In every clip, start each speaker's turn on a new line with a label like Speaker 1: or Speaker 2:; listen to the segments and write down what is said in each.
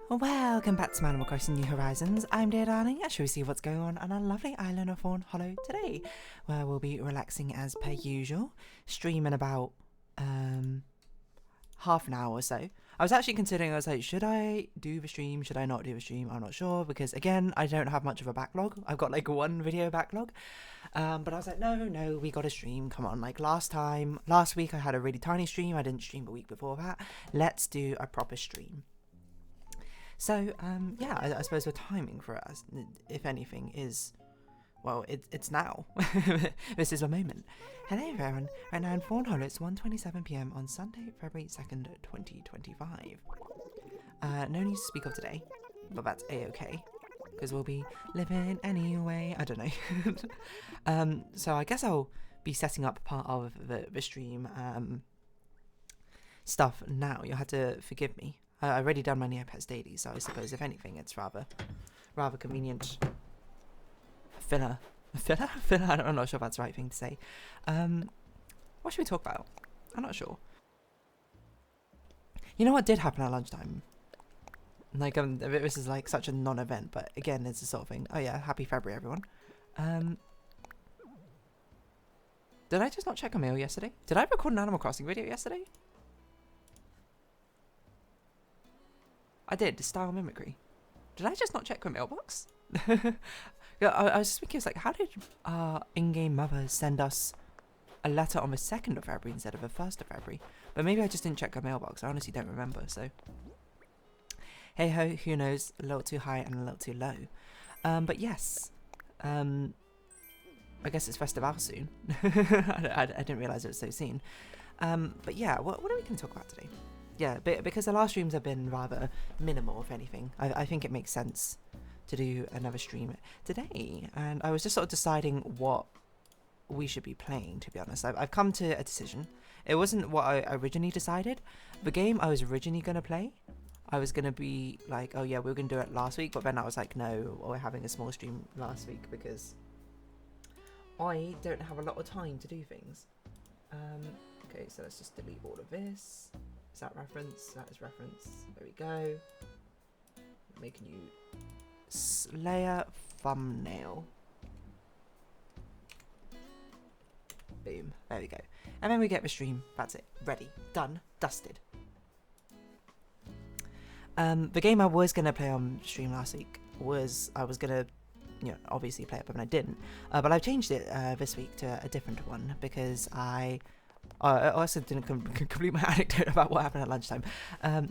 Speaker 1: Welcome back to Animal Crossing New Horizons. I'm dear darling. I shall we see what's going on our lovely island of Fawnhallow today, where we'll be relaxing as per usual. Stream in about half an hour or so. I was actually considering, I was like, should I do the stream? Should I not do the stream? I'm not sure, because again, I don't have much of a backlog. I've got like one video backlog. But I was like, no, we got to stream. Come on, like last week I had a really tiny stream. I didn't stream the week before that. Let's do a proper stream. So, yeah, I suppose the timing for us, if anything, is, well, it's now. This is the moment. Hello everyone, right now in Fawnhallow, it's 1:27 PM on Sunday, February 2nd, 2025. No news to speak of today, but that's a-okay, because we'll be living anyway, I don't know. So I guess I'll be setting up part of the stream stuff now. You'll have to forgive me. I've already done my Neopets daily, so I suppose if anything, it's rather convenient. Filler. I'm not sure if that's the right thing to say. What should we talk about? I'm not sure. You know what did happen at lunchtime? Like, this is like such a non-event, but again, it's the sort of thing. Oh yeah, happy February, everyone. Did I just not check a mail yesterday? Did I record an Animal Crossing video yesterday? I did, style mimicry. Did I just not check my mailbox? Yeah, I was just thinking, it's like, how did our in-game mother send us a letter on the 2nd of February instead of the 1st of February? But maybe I just didn't check my mailbox. I honestly don't remember, so. Hey ho, who knows? A little too high and a little too low. But yes. I guess it's Festival soon. I didn't realise it was so soon. But yeah, what are we going to talk about today? Yeah, because the last streams have been rather minimal, if anything. I think it makes sense to do another stream today. And I was just sort of deciding what we should be playing, to be honest. I've come to a decision. It wasn't what I originally decided. The game I was originally going to play, I was going to be like, oh yeah, we were going to do it last week. But then I was like, no, we're having a small stream last week because I don't have a lot of time to do things. Okay, so let's just delete all of this. Is that reference? That is reference. There we go. Make a new Slayer thumbnail. Boom. There we go. And then we get the stream. That's it. Ready. Done. Dusted. The game I was going to play on stream last week was, I was going to, you know, obviously play it, but I didn't. But I've changed it this week to a different one because I also didn't complete my anecdote about what happened at lunchtime.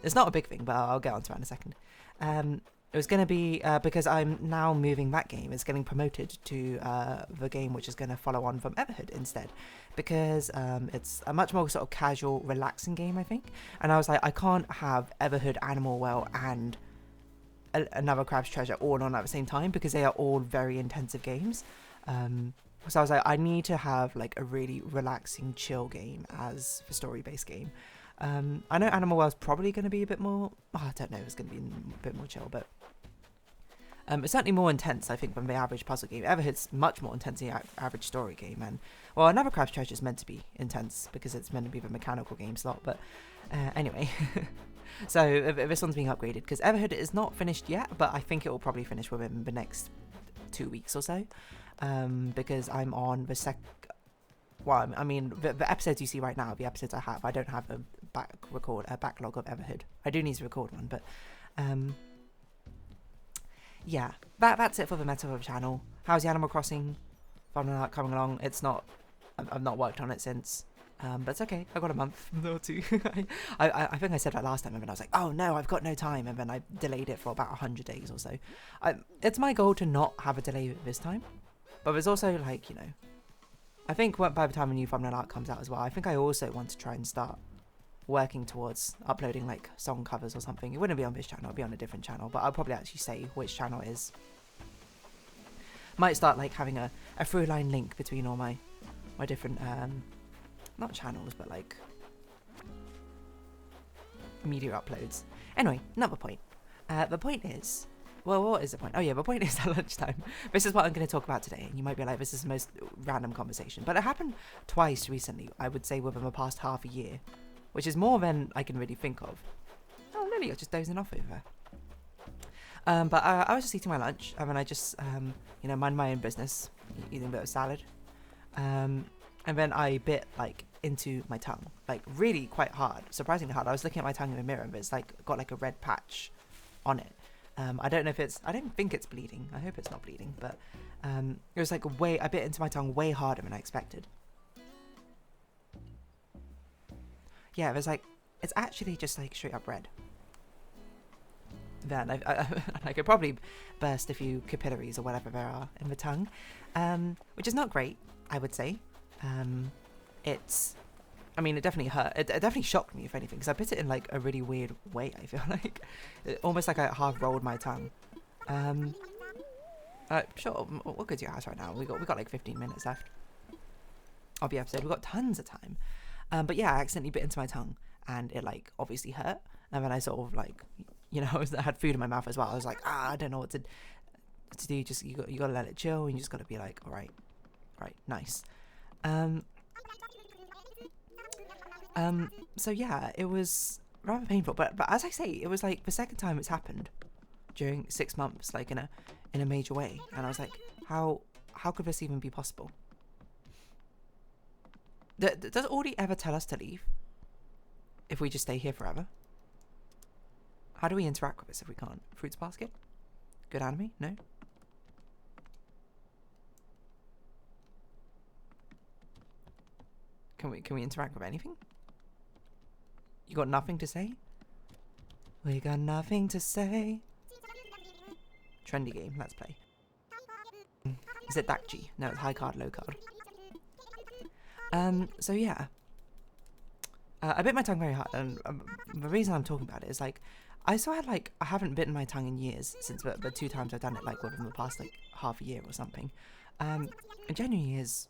Speaker 1: It's not a big thing, but I'll get onto that in a second. It was going to be, because I'm now moving that game, it's getting promoted to the game which is going to follow on from Everhood instead. Because it's a much more sort of casual, relaxing game, I think. And I was like, I can't have Everhood, Animal Well, and another Crab's Treasure all on at the same time, because they are all very intensive games. So I was like, I need to have like a really relaxing, chill game as the story-based game. I know Animal World's probably going to be a bit more, I don't know, it's going to be a bit more chill, but it's certainly more intense, I think, than the average puzzle game. Everhood's much more intense than the average story game, and well, another Crab's Treasure is meant to be intense because it's meant to be the mechanical game slot, but anyway. So this one's being upgraded because Everhood is not finished yet, but I think it will probably finish within the next 2 weeks or so. Because I'm on the well, I mean, the episodes you see right now, the episodes I don't have a backlog of Everhood. I do need to record one, but yeah, that's it for the meta of the channel. How's the Animal Crossing Fawnhallow coming along? It's not, I've not worked on it since, but it's okay. I got a month or two. I think I said that last time, and then I was like, oh no, I've got no time, and then I delayed it for about 100 days or so. It's my goal to not have a delay this time. But there's also, like, you know, I think by the time a new thumbnail art comes out as well, I think I also want to try and start working towards uploading, like, song covers or something. It wouldn't be on this channel, it'd be on a different channel, but I'll probably actually say which channel it is. Might start, like, having a through-line link between all my different, not channels, but, like, media uploads. Anyway, another point. The point is, well, what is the point? Oh yeah, the point is at lunchtime. This is what I'm going to talk about today. And you might be like, this is the most random conversation. But it happened twice recently, I would say within the past half a year. Which is more than I can really think of. Oh, Lily, you're just dozing off over there. But I was just eating my lunch, and then I just, you know, mind my own business, eating a bit of salad. And then I bit, like, into my tongue, like, really quite hard, surprisingly hard. I was looking at my tongue in the mirror, and it's, like, got, like, a red patch on it. I don't know if it's, I don't think it's bleeding. I hope it's not bleeding, but it was, like, I bit into my tongue way harder than I expected. Yeah, it was, like, it's actually just, like, straight up red. Then I could probably burst a few capillaries or whatever there are in the tongue, which is not great, I would say. I mean, it definitely hurt. It definitely shocked me, if anything, because I bit it in, like, a really weird way, I feel like. Almost like I half rolled my tongue. Sure, what good's your house right now? We got like 15 minutes left of the episode. We've got tons of time. But yeah, I accidentally bit into my tongue, and it, like, obviously hurt. And then I sort of, like, you know, I had food in my mouth as well. I was like, I don't know what to do. Just you gotta let it chill, and you just gotta be like, all right, nice. So yeah, it was rather painful. But as I say, it was like the second time it's happened during 6 months, like in a major way. And I was like, how could this even be possible? Does Audie ever tell us to leave if we just stay here forever? How do we interact with this if we can't? Fruits basket? Good anime? No? Can we interact with anything? You got nothing to say? We got nothing to say. Trendy game, let's play. Is it Dakji? No, it's high card, low card. So yeah. I bit my tongue very hard, and the reason I'm talking about it is, like, I still had, like, I haven't bitten my tongue in years since the 2 times I've done it, like, within the past, like, half a year or something. It genuinely is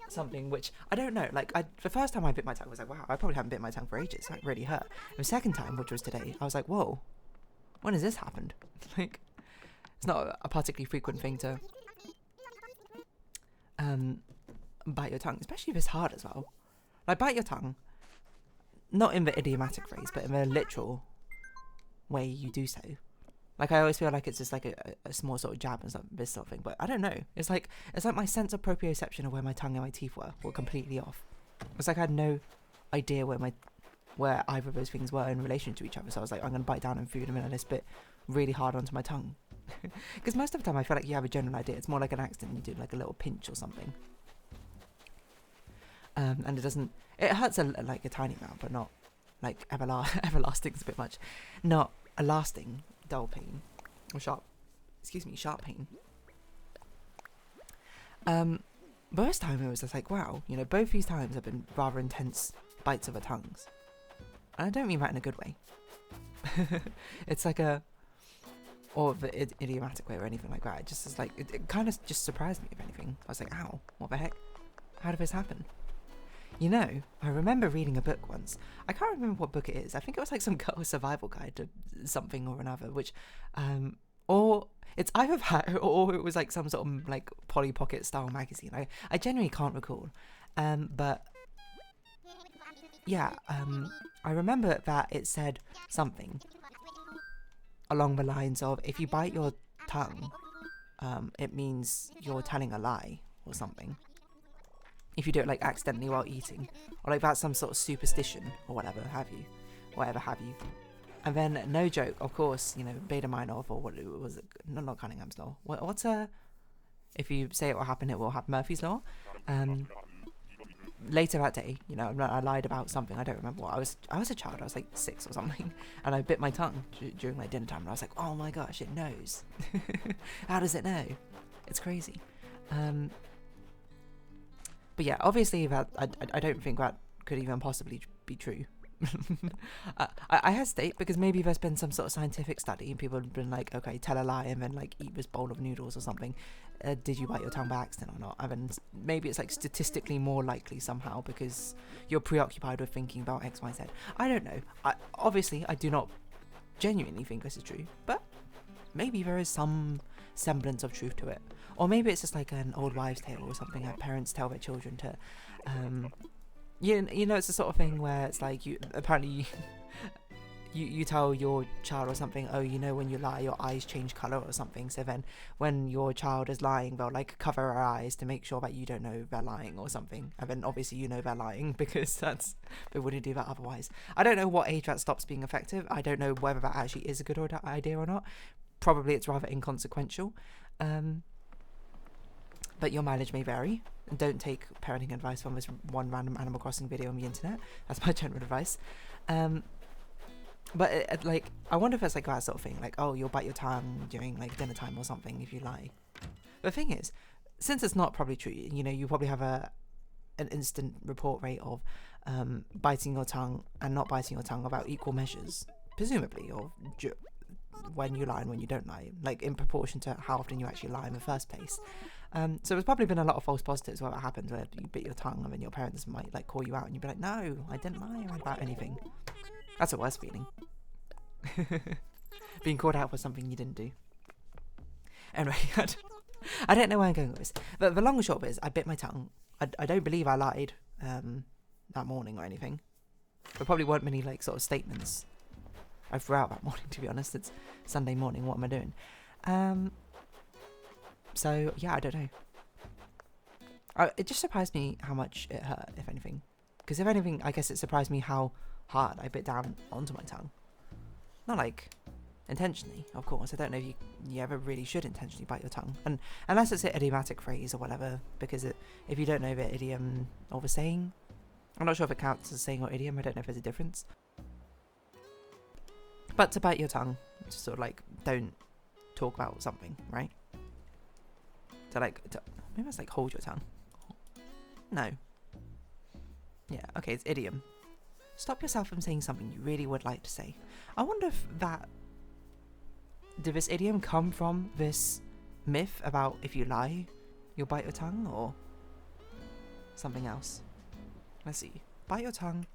Speaker 1: something which, I don't know, like, the first time I bit my tongue, I was like, wow, I probably haven't bit my tongue for ages, that really hurt. And the second time, which was today, I was like, whoa, when has this happened? Like, it's not a particularly frequent thing to bite your tongue, especially if it's hard as well. Like, bite your tongue, not in the idiomatic phrase, but in the literal way you do so. Like, I always feel like it's just like a small sort of jab and this sort of thing, but I don't know. It's like my sense of proprioception of where my tongue and my teeth were completely off. It's like I had no idea where either of those things were in relation to each other. So I was like, I'm going to bite down on food and then I spit really hard onto my tongue. Because most of the time I feel like you have a general idea. It's more like an accident. You do like a little pinch or something. And it hurts like a tiny amount, but not like everlasting. It's a bit much. Not a lasting dull pain or sharp pain. But this time it was just like, wow, you know, both these times have been rather intense bites of the tongues. And I don't mean that in a good way. It's like or the idiomatic way or anything like that. It just is like, it kind of just surprised me, if anything. I was like, ow, what the heck? How did this happen? You know, I remember reading a book once. I can't remember what book it is. I think it was like some girl's survival guide to something or another, which, or it's either that or it was like some sort of like Polly Pocket style magazine. I genuinely can't recall. But yeah, I remember that it said something along the lines of, if you bite your tongue, it means you're telling a lie or something. If you do it like accidentally while eating, or like that's some sort of superstition or whatever have you. And then, no joke, of course, you know, Beta Minor or what was it? Not Cunningham's law. What's if you say it will happen, it will happen. Murphy's law. Later that day, you know, I lied about something. I don't remember what. I was a child. I was like 6 or something, and I bit my tongue during like dinner time. And I was like, oh my gosh, it knows. How does it know? It's crazy. But yeah, obviously that I don't think that could even possibly be true. I hesitate because maybe there's been some sort of scientific study and people have been like, okay, tell a lie and then like eat this bowl of noodles or something. Did you bite your tongue by accident or not? And then maybe it's like statistically more likely somehow because you're preoccupied with thinking about X, Y, Z. I don't know. Obviously, I do not genuinely think this is true, but maybe there is some semblance of truth to it. Or maybe it's just like an old wives' tale or something that parents tell their children to, you know, it's the sort of thing where it's like, apparently you tell your child or something, oh, you know, when you lie, your eyes change colour or something. So then when your child is lying, they'll like cover their eyes to make sure that you don't know they're lying or something. And then obviously you know they're lying because they wouldn't do that otherwise. I don't know what age that stops being effective. I don't know whether that actually is a good idea or not. Probably it's rather inconsequential. But your mileage may vary. Don't take parenting advice from this one random Animal Crossing video on the internet. That's my general advice. But like, I wonder if it's like that sort of thing, like, oh, you'll bite your tongue during like dinner time or something if you lie. The thing is, since it's not probably true, you know, you probably have an instant report rate of biting your tongue and not biting your tongue about equal measures, presumably, or when you lie and when you don't lie, like in proportion to how often you actually lie in the first place. So there's probably been a lot of false positives where that happens, where you bit your tongue and then your parents might like call you out and you'd be like, no, I didn't lie about anything. That's a worse feeling. Being called out for something you didn't do. Anyway, I don't know where I'm going with this. But the long and short of it is, I bit my tongue. I don't believe I lied that morning or anything. There probably weren't many like sort of statements I threw out that morning, to be honest. It's Sunday morning, what am I doing? So, yeah, I don't know. It just surprised me how much it hurt, if anything. Because if anything, I guess it surprised me how hard I bit down onto my tongue. Not like intentionally, of course. I don't know if you ever really should intentionally bite your tongue, and unless it's an idiomatic phrase or whatever, because if you don't know the idiom or the saying, I'm not sure if it counts as saying or idiom. I don't know if there's a difference. But to bite your tongue, just sort of like don't talk about something, right? Maybe it's like hold your tongue. No. Yeah, okay, it's idiom. Stop yourself from saying something you really would like to say. I wonder if did this idiom come from this myth about if you lie, you'll bite your tongue, or something else? Let's see. Bite your tongue.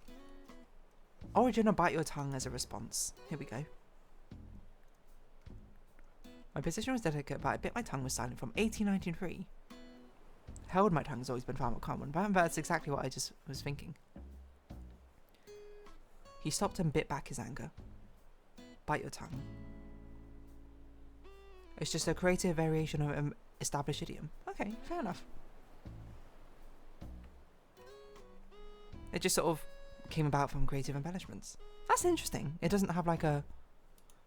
Speaker 1: Origin of bite your tongue as a response. Here we go. My position was delicate, but I bit my tongue was silent from 1893. Held my tongue has always been far more common, but that's exactly what I just was thinking. He stopped and bit back his anger. Bite your tongue. It's just a creative variation of an established idiom. Okay, fair enough. It just sort of came about from creative embellishments. That's interesting. It doesn't have like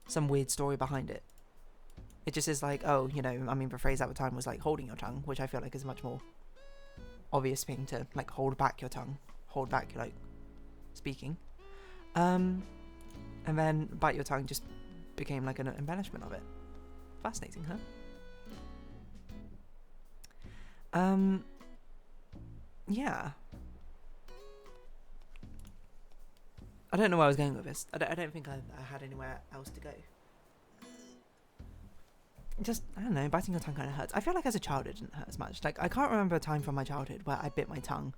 Speaker 1: some weird story behind it. It just is like, oh, you know, I mean, the phrase at the time was like holding your tongue, which I feel like is a much more obvious thing to like hold back your tongue, hold back your like speaking. And then bite your tongue just became like an embellishment of it. Fascinating, huh? Yeah. I don't know where I was going with this. I don't think I had anywhere else to go. Just, I don't know, biting your tongue kind of hurts. I feel like as a child it didn't hurt as much. Like, I can't remember a time from my childhood where I bit my tongue.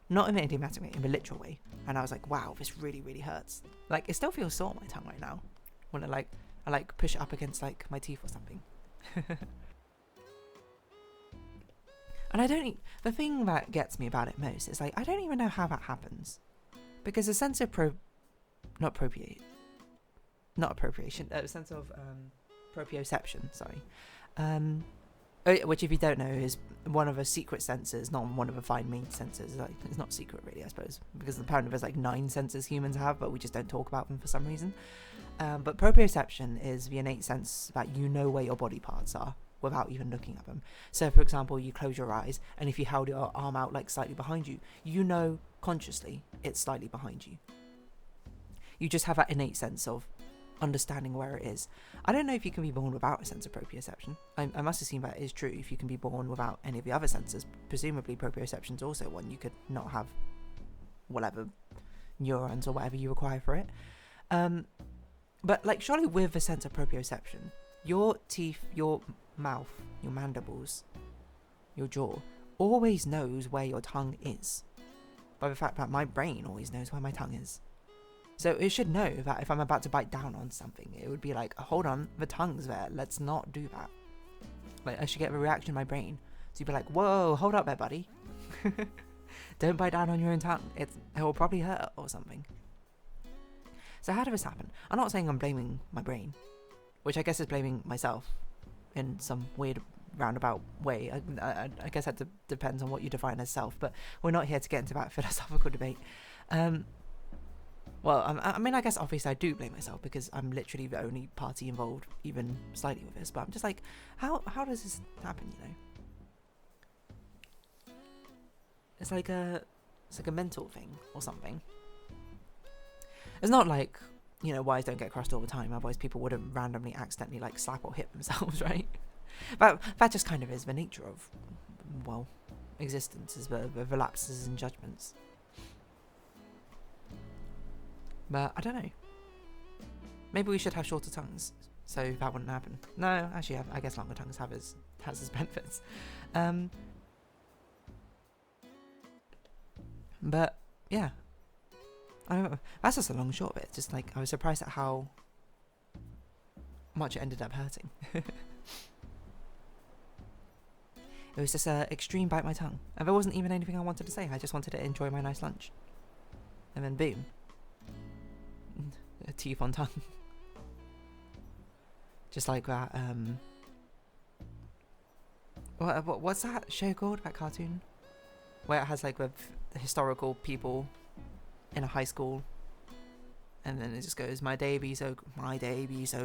Speaker 1: Not in the idiomatic way, in the literal way. And I was like, wow, this really, really hurts. Like, it still feels sore on my tongue right now. When I push it up against, like, my teeth or something. And the thing that gets me about it most is, like, I don't even know how that happens. Because a sense of proprioception, sorry. Which, if you don't know, is one of the secret senses, not one of the fine main senses. Like, it's not secret really, I suppose, because apparently there's like 9 senses humans have, but we just don't talk about them for some reason. But proprioception is the innate sense that you know where your body parts are without even looking at them. So, for example, you close your eyes, and if you held your arm out like slightly behind you, you know consciously it's slightly behind you. You just have that innate sense of understanding where it is. I don't know if you can be born without a sense of proprioception. I must assume that is true if you can be born without any of the other senses. Presumably proprioception is also one. You could not have whatever neurons or whatever you require for it. But like, surely with a sense of proprioception, your teeth, your mouth, your mandibles, your jaw always knows where your tongue is, by the fact that my brain always knows where my tongue is. So it should know that if I'm about to bite down on something, it would be like, hold on, the tongue's there, let's not do that. Like, I should get a reaction in my brain. So you'd be like, whoa, hold up there, buddy. Don't bite down on your own tongue. It will probably hurt or something. So how did this happen? I'm not saying I'm blaming my brain, which I guess is blaming myself in some weird roundabout way. I guess that depends on what you define as self, but we're not here to get into that philosophical debate. Well, I mean, I guess obviously I do blame myself because I'm literally the only party involved even slightly with this, but I'm just like, how does this happen, you know? It's like a mental thing or something. It's not like, you know, wires don't get crossed all the time, otherwise people wouldn't randomly accidentally like slap or hit themselves, right? But that just kind of is the nature of, well, existence, is the lapses and judgments. But I don't know. Maybe we should have shorter tongues so that wouldn't happen. No, actually, I guess longer tongues has its benefits. But yeah, I don't know. That's just a long short bit. Just like I was surprised at how much it ended up hurting. It was just an extreme bite my tongue, and there wasn't even anything I wanted to say. I just wanted to enjoy my nice lunch, and then boom, teeth on tongue. Just like that. What's that show called? That cartoon where it has like the historical people in a high school, and then it just goes, my day be so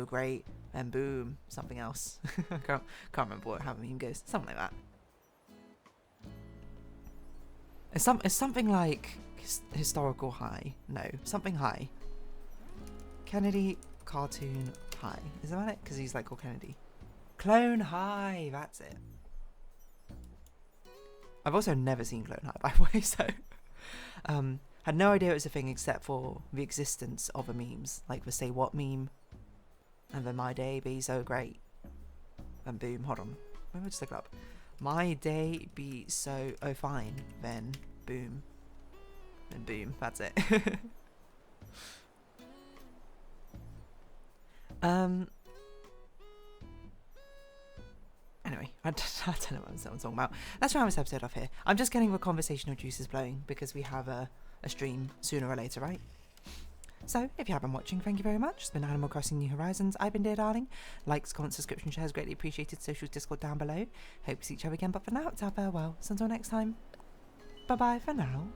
Speaker 1: great, and boom, something else. I can't remember how the meme goes. Something like that. It's something like historical high. No, something high. Kennedy cartoon high. Is that it? Because he's like called Kennedy. Clone High. That's it. I've also never seen Clone High, by the way, so had no idea it was a thing except for the existence of the memes, like the Say What meme, and then My Day Be So Great, and boom, hold on, let me just look it up. My day be so fine, then boom, and boom, that's it. Anyway, I don't know what I'm talking about. Let's round this episode off here. I'm just getting the conversational juices flowing because we have a stream sooner or later, right? So, if you have been watching, thank you very much. It's been Animal Crossing New Horizons. I've been Dear Darling. Likes, comments, subscription, shares, greatly appreciated. Socials, Discord down below. Hope to see each other again, but for now, it's our farewell. So until next time, bye-bye for now.